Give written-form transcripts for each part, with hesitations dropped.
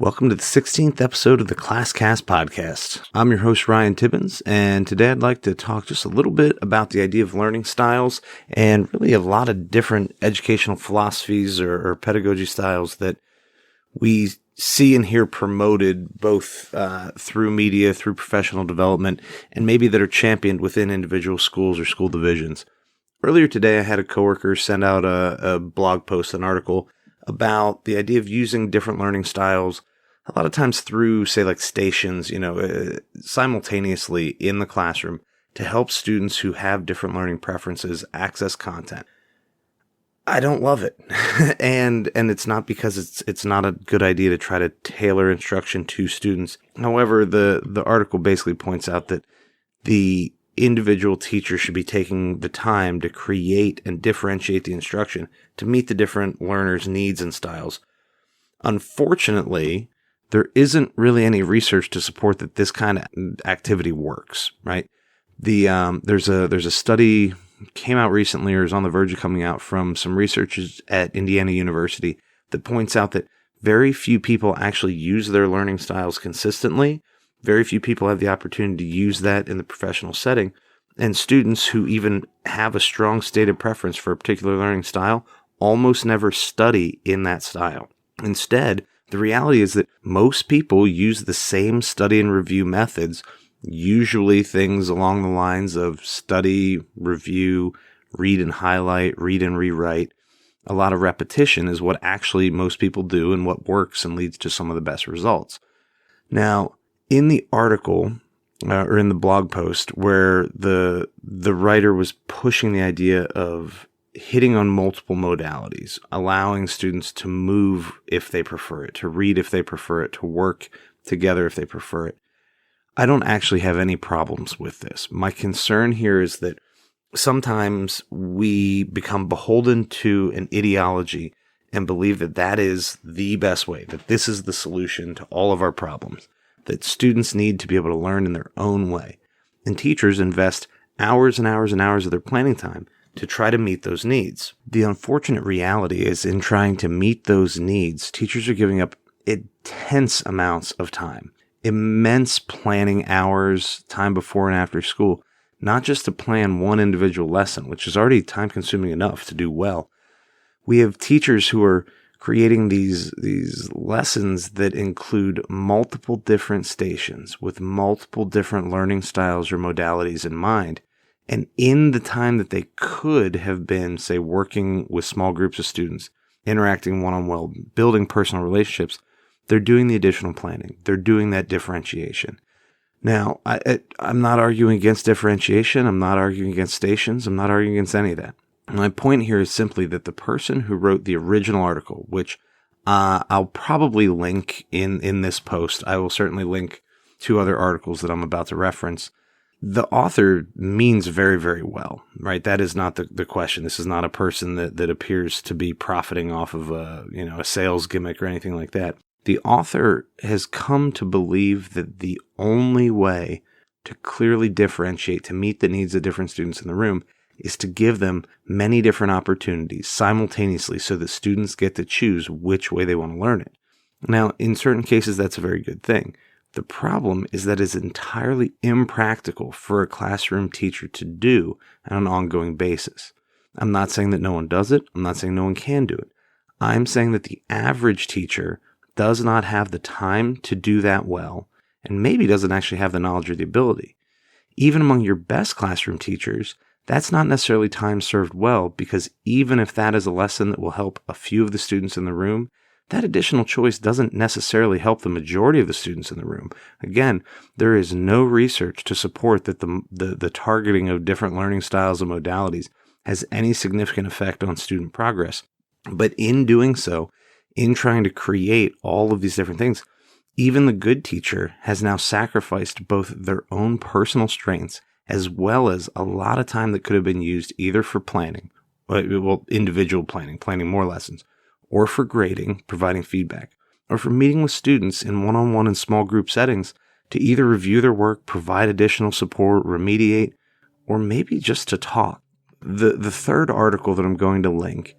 Welcome to the 16th episode of the ClassCast Podcast. I'm your host, Ryan Tibbens, and today I'd like to talk just a little bit about the idea of learning styles and really a lot of different educational philosophies or pedagogy styles that we see and hear promoted both through media, through professional development, and maybe that are championed within individual schools or school divisions. Earlier today, I had a coworker send out a blog post, an article about the idea of using different learning styles a lot of times through, say, like stations, simultaneously in the classroom to help students who have different learning preferences access content. I don't love it. and it's not because it's not a good idea to try to tailor instruction to students. However, the article basically points out that the individual teacher should be taking the time to create and differentiate the instruction to meet the different learners' needs and styles. Unfortunately, there isn't really any research to support that this kind of activity works, right? There's a study came out recently or is on the verge of coming out from some researchers at Indiana University that points out that very few people actually use their learning styles consistently. Very few people have the opportunity to use that in the professional setting. And students who even have a strong stated preference for a particular learning style almost never study in that style. Instead, the reality is that most people use the same study and review methods, usually things along the lines of study, review, read and highlight, read and rewrite. A lot of repetition is what actually most people do and what works and leads to some of the best results. Now, in the article or in the blog post where the writer was pushing the idea of hitting on multiple modalities, allowing students to move if they prefer it, to read if they prefer it, to work together if they prefer it, I don't actually have any problems with this. My concern here is that sometimes we become beholden to an ideology and believe that that is the best way, that this is the solution to all of our problems, that students need to be able to learn in their own way. And teachers invest hours and hours and hours of their planning time to try to meet those needs. The unfortunate reality is in trying to meet those needs, teachers are giving up intense amounts of time, immense planning hours, time before and after school, not just to plan one individual lesson, which is already time consuming enough to do well. We have teachers who are creating these lessons that include multiple different stations with multiple different learning styles or modalities in mind. And in the time that they could have been, say, working with small groups of students, interacting one-on-one, building personal relationships, they're doing the additional planning. They're doing that differentiation. Now, I'm not arguing against differentiation. I'm not arguing against stations. I'm not arguing against any of that. My point here is simply that the person who wrote the original article, which I'll probably link in this post, I will certainly link two other articles that I'm about to reference. The author means very, very well, right? That is not the question. This is not a person that appears to be profiting off of a sales gimmick or anything like that. The author has come to believe that the only way to clearly differentiate, to meet the needs of different students in the room, is to give them many different opportunities simultaneously so that students get to choose which way they want to learn it. Now, in certain cases, that's a very good thing. The problem is that it's entirely impractical for a classroom teacher to do on an ongoing basis. I'm not saying that no one does it. I'm not saying no one can do it. I'm saying that the average teacher does not have the time to do that well, and maybe doesn't actually have the knowledge or the ability. Even among your best classroom teachers, that's not necessarily time served well, because even if that is a lesson that will help a few of the students in the room, that additional choice doesn't necessarily help the majority of the students in the room. Again, there is no research to support that the targeting of different learning styles and modalities has any significant effect on student progress. But in doing so, in trying to create all of these different things, even the good teacher has now sacrificed both their own personal strengths as well as a lot of time that could have been used either for planning, individual planning more lessons, or for grading, providing feedback, or for meeting with students in one-on-one and small group settings to either review their work, provide additional support, remediate, or maybe just to talk. The third article that I'm going to link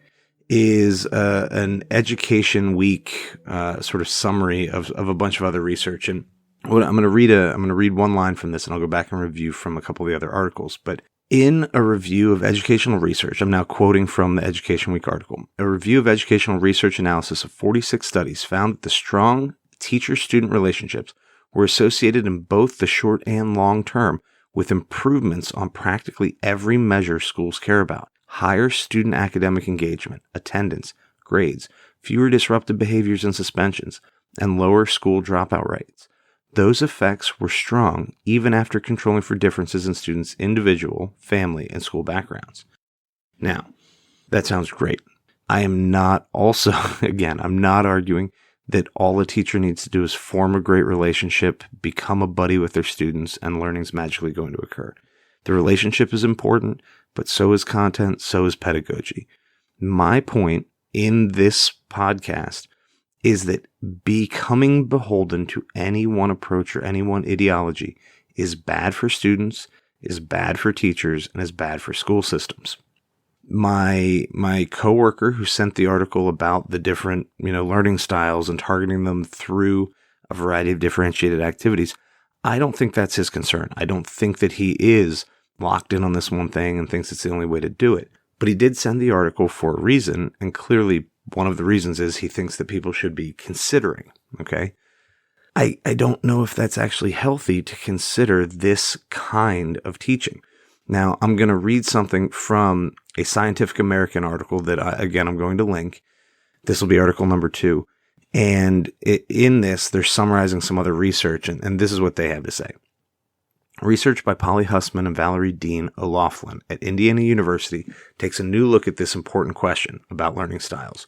is an education week sort of summary of a bunch of other research. And what I'm going to read one line from this, and I'll go back and review from a couple of the other articles. But in a review of educational research, I'm now quoting from the Education Week article, a review of educational research analysis of 46 studies found that the strong teacher-student relationships were associated in both the short and long term with improvements on practically every measure schools care about: higher student academic engagement, attendance, grades, fewer disruptive behaviors and suspensions, and lower school dropout rates. Those effects were strong even after controlling for differences in students' individual, family, and school backgrounds. Now, that sounds great. I am not also, again, I'm not arguing that all a teacher needs to do is form a great relationship, become a buddy with their students, and learning's magically going to occur. The relationship is important, but so is content, so is pedagogy. My point in this podcast is that becoming beholden to any one approach or any one ideology is bad for students, is bad for teachers, and is bad for school systems. My coworker who sent the article about the different, learning styles and targeting them through a variety of differentiated activities, I don't think that's his concern. I don't think that he is locked in on this one thing and thinks it's the only way to do it. But he did send the article for a reason, and clearly one of the reasons is he thinks that people should be considering, okay? I don't know if that's actually healthy to consider this kind of teaching. Now, I'm going to read something from a Scientific American article that, I'm going to link. This will be article number 2. And in this, they're summarizing some other research, and this is what they have to say. Research by Polly Hussman and Valerie Dean O'Loughlin at Indiana University takes a new look at this important question about learning styles.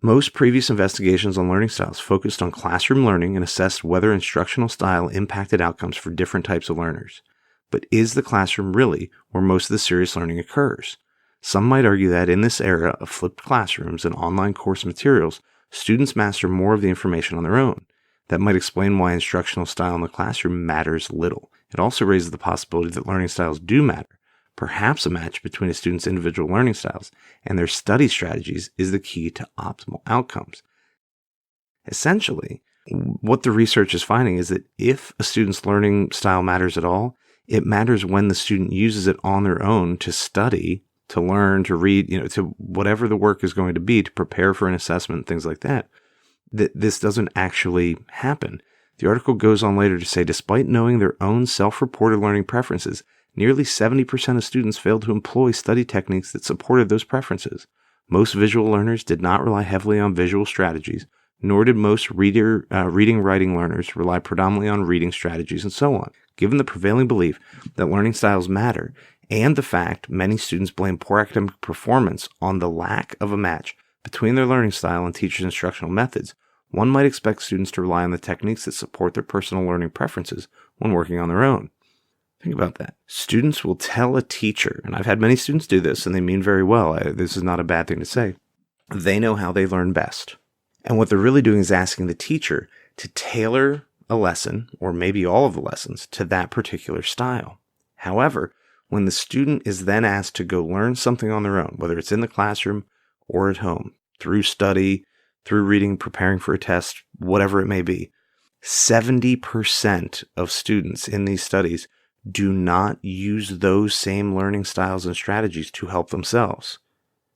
Most previous investigations on learning styles focused on classroom learning and assessed whether instructional style impacted outcomes for different types of learners. But is the classroom really where most of the serious learning occurs? Some might argue that in this era of flipped classrooms and online course materials, students master more of the information on their own. That might explain why instructional style in the classroom matters little. It also raises the possibility that learning styles do matter. Perhaps a match between a student's individual learning styles and their study strategies is the key to optimal outcomes. Essentially, what the research is finding is that if a student's learning style matters at all, it matters when the student uses it on their own to study, to learn, to read, to whatever the work is going to be, to prepare for an assessment, things like that. This doesn't actually happen. The article goes on later to say, despite knowing their own self-reported learning preferences, nearly 70% of students failed to employ study techniques that supported those preferences. Most visual learners did not rely heavily on visual strategies, nor did most reading-writing learners rely predominantly on reading strategies and so on. Given the prevailing belief that learning styles matter, and the fact many students blame poor academic performance on the lack of a match between their learning style and teachers' instructional methods, one might expect students to rely on the techniques that support their personal learning preferences when working on their own. Think about that. Students will tell a teacher, and I've had many students do this, and they mean very well. This is not a bad thing to say. They know how they learn best. And what they're really doing is asking the teacher to tailor a lesson, or maybe all of the lessons, to that particular style. However, when the student is then asked to go learn something on their own, whether it's in the classroom or at home, through study, through reading, preparing for a test, whatever it may be, 70% of students in these studies do not use those same learning styles and strategies to help themselves.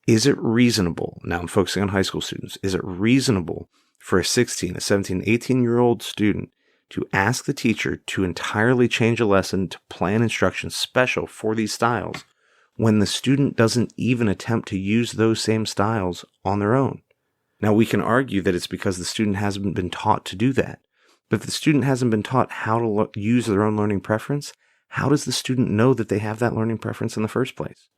Is it reasonable, now I'm focusing on high school students, is it reasonable for a 16, a 17, 18-year-old student to ask the teacher to entirely change a lesson to plan instruction special for these styles when the student doesn't even attempt to use those same styles on their own? Now, we can argue that it's because the student hasn't been taught to do that. But if the student hasn't been taught how to use their own learning preference, how does the student know that they have that learning preference in the first place?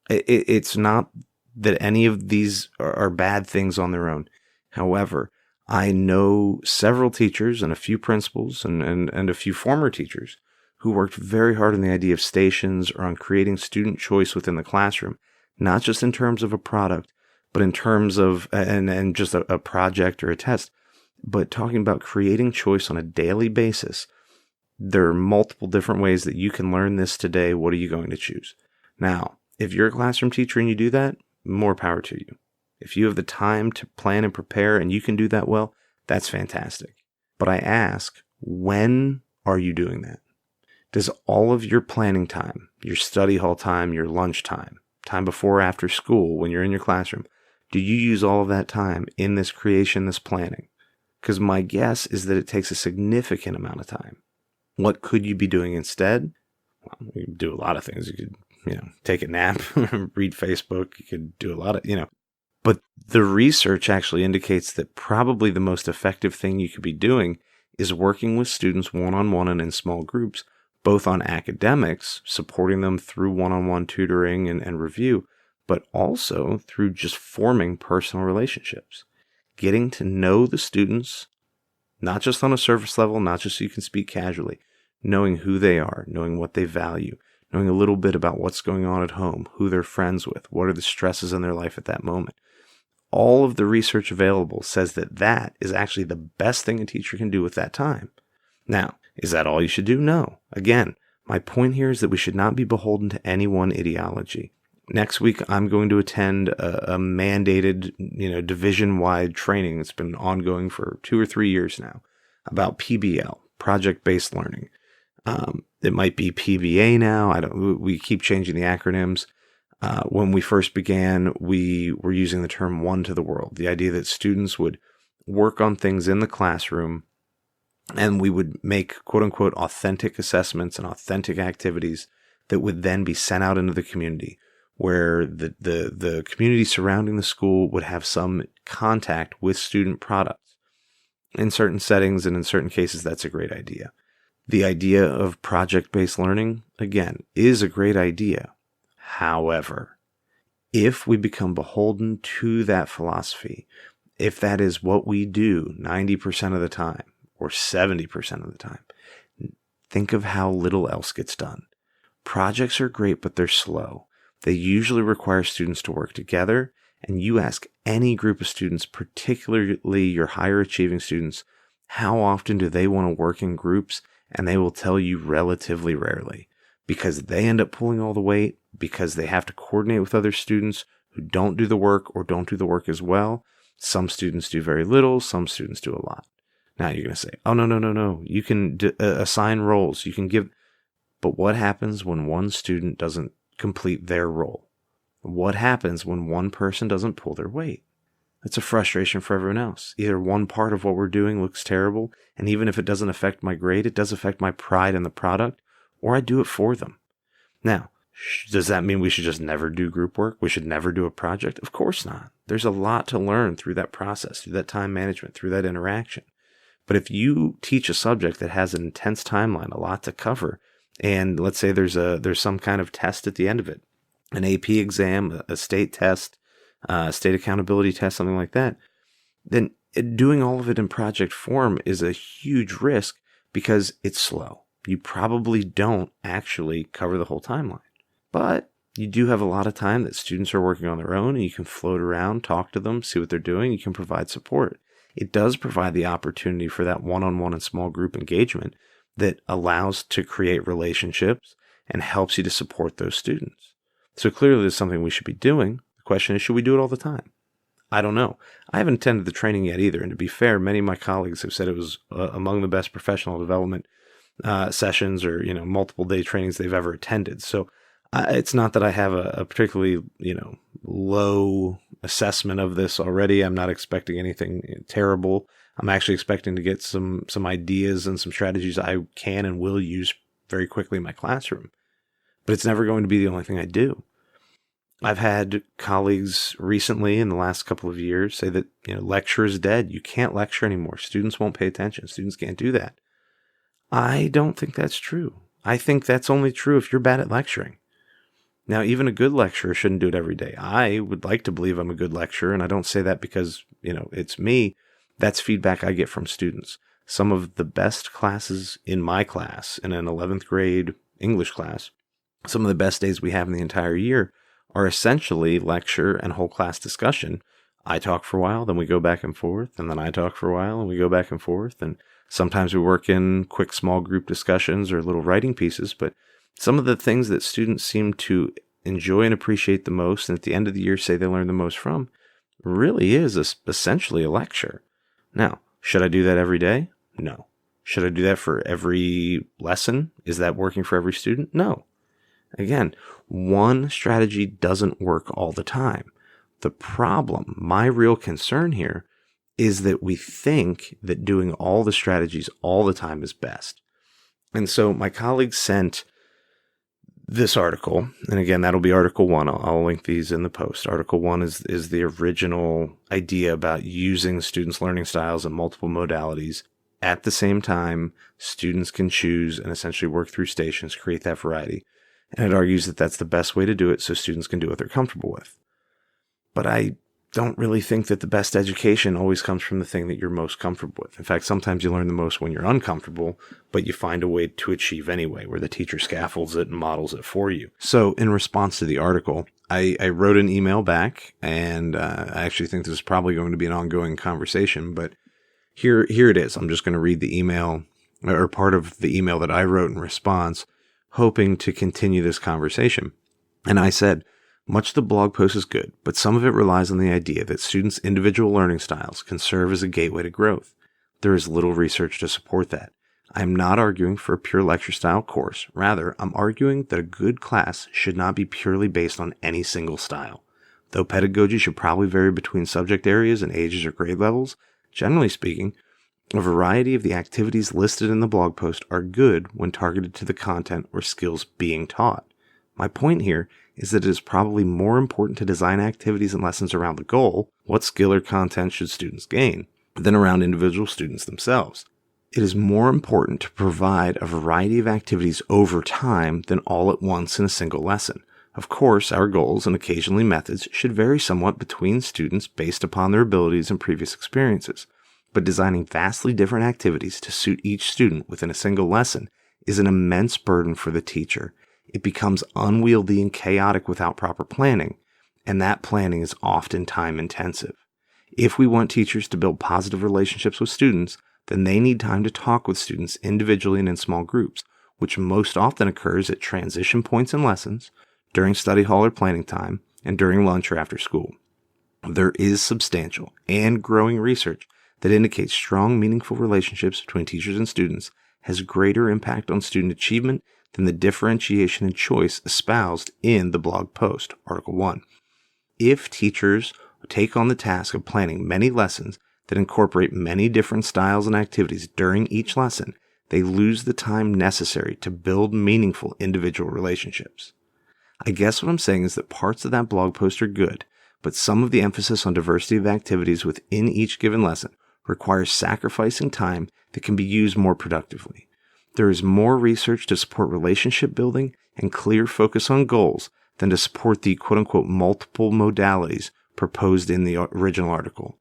It's not that any of these are bad things on their own. However, I know several teachers and a few principals and a few former teachers who worked very hard on the idea of stations or on creating student choice within the classroom, not just in terms of a product, but in terms of, and just a project or a test, but talking about creating choice on a daily basis. There are multiple different ways that you can learn this today. What are you going to choose? Now, if you're a classroom teacher and you do that, more power to you. If you have the time to plan and prepare and you can do that well, that's fantastic. But I ask, when are you doing that? Does all of your planning time, your study hall time, your lunch time, time before or after school, when you're in your classroom, do you use all of that time in this creation, this planning? Because my guess is that it takes a significant amount of time. What could you be doing instead? Well, you could do a lot of things. You could, take a nap, read Facebook. You could do a lot of, But the research actually indicates that probably the most effective thing you could be doing is working with students one-on-one and in small groups, both on academics, supporting them through one-on-one tutoring and review, but also through just forming personal relationships, getting to know the students, not just on a surface level, not just so you can speak casually, knowing who they are, knowing what they value, knowing a little bit about what's going on at home, who they're friends with, what are the stresses in their life at that moment. All of the research available says that that is actually the best thing a teacher can do with that time. Now, is that all you should do? No. Again, my point here is that we should not be beholden to any one ideology. Next week, I'm going to attend a mandated, division-wide training that's been ongoing for 2 or 3 years now about PBL, project-based learning. It might be PBA now. We keep changing the acronyms. When we first began, we were using the term one to the world, the idea that students would work on things in the classroom and we would make quote unquote authentic assessments and authentic activities that would then be sent out into the community, where the community surrounding the school would have some contact with student products. In certain settings and in certain cases, that's a great idea. The idea of project-based learning, again, is a great idea. However, if we become beholden to that philosophy, if that is what we do 90% of the time or 70% of the time, think of how little else gets done. Projects are great, but they're slow. They usually require students to work together, and you ask any group of students, particularly your higher achieving students, how often do they want to work in groups, and they will tell you relatively rarely, because they end up pulling all the weight, because they have to coordinate with other students who don't do the work or don't do the work as well. Some students do very little, some students do a lot. Now you're going to say, oh, no. You can assign roles, you can give, but what happens when one student doesn't complete their role? What happens when one person doesn't pull their weight? It's a frustration for everyone else. Either one part of what we're doing looks terrible, and even if it doesn't affect my grade, it does affect my pride in the product, or I do it for them. Now, does that mean we should just never do group work? We should never do a project? Of course not. There's a lot to learn through that process, through that time management, through that interaction. But if you teach a subject that has an intense timeline, a lot to cover, and let's say there's some kind of test at the end of it, an AP exam, a state test, state accountability test, something like that, then doing all of it in project form is a huge risk because it's slow. You probably don't actually cover the whole timeline. But you do have a lot of time that students are working on their own, and you can float around, talk to them, see what they're doing. You can provide support. It does provide the opportunity for that one-on-one and small group engagement that allows to create relationships and helps you to support those students. So clearly there's something we should be doing. The question is, should we do it all the time? I don't know. I haven't attended the training yet either. And to be fair, many of my colleagues have said it was among the best professional development sessions or, multiple day trainings they've ever attended. So it's not that I have a particularly, low assessment of this already. I'm not expecting anything terrible. I'm actually expecting to get some ideas and some strategies I can and will use very quickly in my classroom. But it's never going to be the only thing I do. I've had colleagues recently in the last couple of years say that, lecture is dead. You can't lecture anymore. Students won't pay attention. Students can't do that. I don't think that's true. I think that's only true if you're bad at lecturing. Now, even a good lecturer shouldn't do it every day. I would like to believe I'm a good lecturer, and I don't say that because, it's me. That's feedback I get from students. Some of the best classes in my class, in an 11th grade English class, some of the best days we have in the entire year are essentially lecture and whole class discussion. I talk for a while, then we go back and forth, and then I talk for a while, and we go back and forth, and sometimes we work in quick small group discussions or little writing pieces, but some of the things that students seem to enjoy and appreciate the most, and at the end of the year say they learn the most from, really is essentially a lecture. Now, should I do that every day? No. Should I do that for every lesson? Is that working for every student? No. Again, one strategy doesn't work all the time. The problem, my real concern here, is that we think that doing all the strategies all the time is best. And so my colleagues sent this article, and again, that'll be Article 1. I'll link these in the post. Article 1 is the original idea about using students' learning styles and multiple modalities. At the same time, students can choose and essentially work through stations, create that variety. And it argues that that's the best way to do it so students can do what they're comfortable with. But I don't really think that the best education always comes from the thing that you're most comfortable with. In fact, sometimes you learn the most when you're uncomfortable, but you find a way to achieve anyway, where the teacher scaffolds it and models it for you. So in response to the article, I wrote an email back, and I actually think this is probably going to be an ongoing conversation, but here it is. I'm just going to read the email, or part of the email that I wrote in response, hoping to continue this conversation. And I said, much of the blog post is good, but some of it relies on the idea that students' individual learning styles can serve as a gateway to growth. There is little research to support that. I am not arguing for a pure lecture style course. Rather, I'm arguing that a good class should not be purely based on any single style. Though pedagogy should probably vary between subject areas and ages or grade levels, generally speaking, a variety of the activities listed in the blog post are good when targeted to the content or skills being taught. My point here is that it is probably more important to design activities and lessons around the goal, what skill or content should students gain, than around individual students themselves. It is more important to provide a variety of activities over time than all at once in a single lesson. Of course, our goals and occasionally methods should vary somewhat between students based upon their abilities and previous experiences, but designing vastly different activities to suit each student within a single lesson is an immense burden for the teacher. It becomes unwieldy and chaotic without proper planning, and that planning is often time-intensive. If we want teachers to build positive relationships with students, then they need time to talk with students individually and in small groups, which most often occurs at transition points in lessons, during study hall or planning time, and during lunch or after school. There is substantial and growing research that indicates strong, meaningful relationships between teachers and students has greater impact on student achievement than the differentiation and choice espoused in the blog post, Article 1. If teachers take on the task of planning many lessons that incorporate many different styles and activities during each lesson, they lose the time necessary to build meaningful individual relationships. I guess what I'm saying is that parts of that blog post are good, but some of the emphasis on diversity of activities within each given lesson requires sacrificing time that can be used more productively. There is more research to support relationship building and clear focus on goals than to support the quote-unquote multiple modalities proposed in the original article.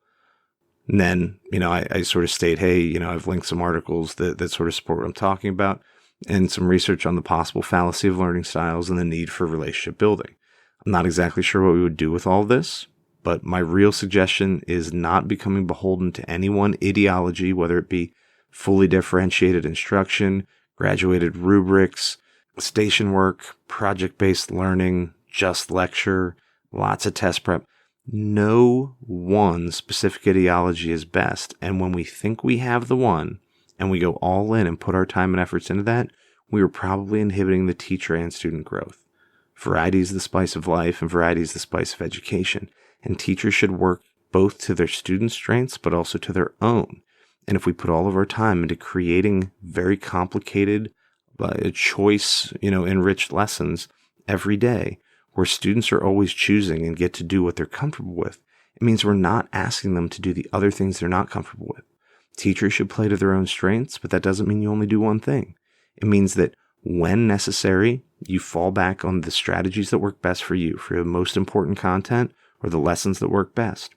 And then, I sort of state, hey, I've linked some articles that sort of support what I'm talking about and some research on the possible fallacy of learning styles and the need for relationship building. I'm not exactly sure what we would do with all of this, but my real suggestion is not becoming beholden to any one ideology, whether it be fully differentiated instruction, graduated rubrics, station work, project-based learning, just lecture, lots of test prep. No one specific ideology is best, and when we think we have the one, and we go all in and put our time and efforts into that, we are probably inhibiting the teacher and student growth. Variety is the spice of life, and variety is the spice of education, and teachers should work both to their students' strengths, but also to their own. And if we put all of our time into creating very complicated, enriched lessons every day, where students are always choosing and get to do what they're comfortable with, it means we're not asking them to do the other things they're not comfortable with. Teachers should play to their own strengths, but that doesn't mean you only do one thing. It means that when necessary, you fall back on the strategies that work best for you, for the most important content or the lessons that work best.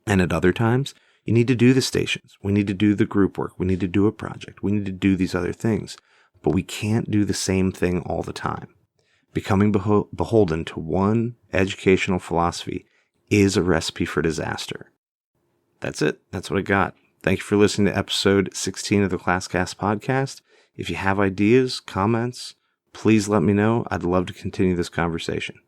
And at other times, you need to do the stations. We need to do the group work. We need to do a project. We need to do these other things. But we can't do the same thing all the time. Becoming beholden to one educational philosophy is a recipe for disaster. That's it. That's what I got. Thank you for listening to episode 16 of the ClassCast Podcast. If you have ideas, comments, please let me know. I'd love to continue this conversation.